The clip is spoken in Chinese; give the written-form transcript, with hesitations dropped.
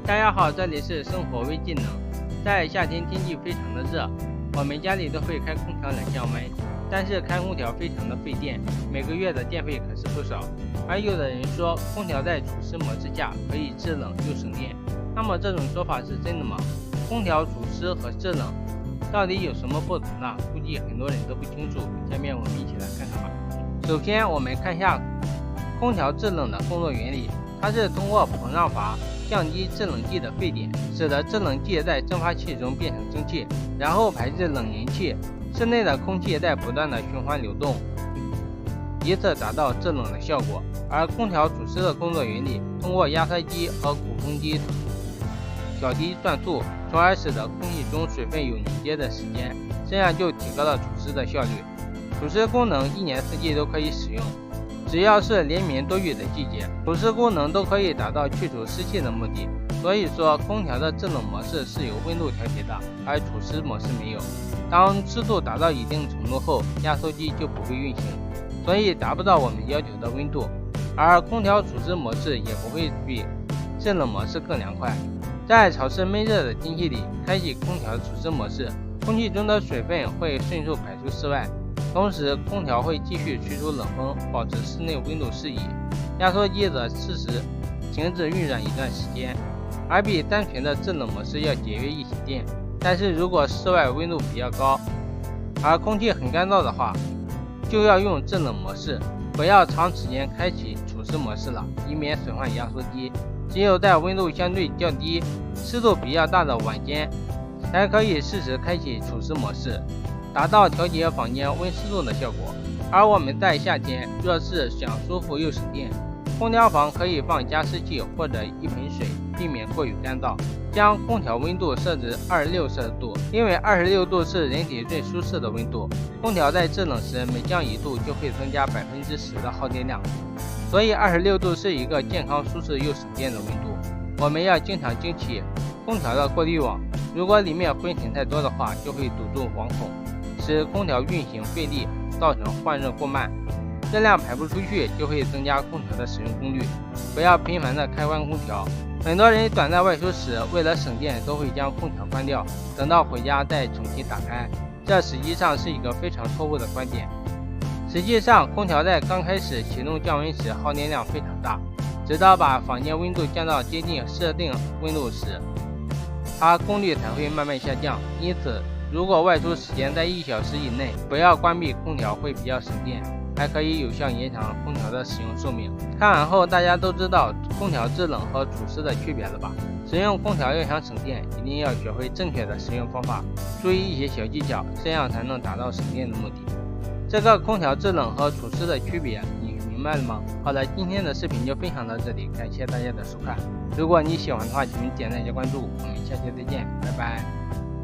大家好，这里是生活微技能。在夏天天气非常的热，我们家里都会开空调来降温，但是开空调非常的费电，每个月的电费可是不少。而有的人说空调在除湿模式下可以制冷又省电，那么这种说法是真的吗？空调除湿和制冷到底有什么不同呢？估计很多人都不清楚，下面我们一起来看看吧。首先我们看一下空调制冷的工作原理，它是通过膨胀阀降低制冷剂的沸点，使得制冷剂在蒸发器中变成蒸汽，然后排至冷凝器，室内的空气在不断的循环流动，以此达到制冷的效果。而空调除湿的工作原理，通过压缩机和鼓风机调低转速，从而使得空气中水分有凝结的时间，这样就提高了除湿的效率。除湿功能一年四季都可以使用，只要是连绵多雨的季节，除湿功能都可以达到去除湿气的目的。所以说，空调的制冷模式是由温度调节的，而除湿模式没有。当湿度达到一定程度后，压缩机就不会运行，所以达不到我们要求的温度。而空调除湿模式也不会比制冷模式更凉快。在潮湿闷热的天气里，开启空调除湿模式，空气中的水分会迅速排出室外。同时，空调会继续吹出冷风，保持室内温度适宜。压缩机则适时停止运转一段时间，而比单纯的制冷模式要节约一些电。但是如果室外温度比较高，而空气很干燥的话，就要用制冷模式，不要长时间开启除湿模式了，以免损坏压缩机。只有在温度相对较低、湿度比较大的晚间，才可以适时开启除湿模式，达到调节房间温湿度的效果。而我们在夏天若是想舒服又省电，空调房可以放加湿器或者一盆水，避免过于干燥。将空调温度设置26摄氏度，因为26度是人体最舒适的温度。空调在制冷时每降1度就会增加10%的耗电量，所以26度是一个健康、舒适又省电的温度。我们要经常清洗空调的过滤网，如果里面灰尘太多的话，就会堵住网孔，使空调运行费力，造成换热过慢，热量排不出去，就会增加空调的使用功率。不要频繁的开关空调，很多人短暂外出时为了省电都会将空调关掉，等到回家再重新打开，这实际上是一个非常错误的观点。实际上，空调在刚开始启动降温时耗电量非常大，直到把房间温度降到接近设定温度时，它功率才会慢慢下降。因此，如果外出时间在1小时以内，不要关闭空调会比较省电，还可以有效延长空调的使用寿命。看完后，大家都知道空调制冷和除湿的区别了吧？使用空调要想省电，一定要学会正确的使用方法，注意一些小技巧，这样才能达到省电的目的。这个空调制冷和除湿的区别，你明白了吗？好了，今天的视频就分享到这里，感谢大家的收看。如果你喜欢的话，请点赞加关注，我们下期再见，拜拜。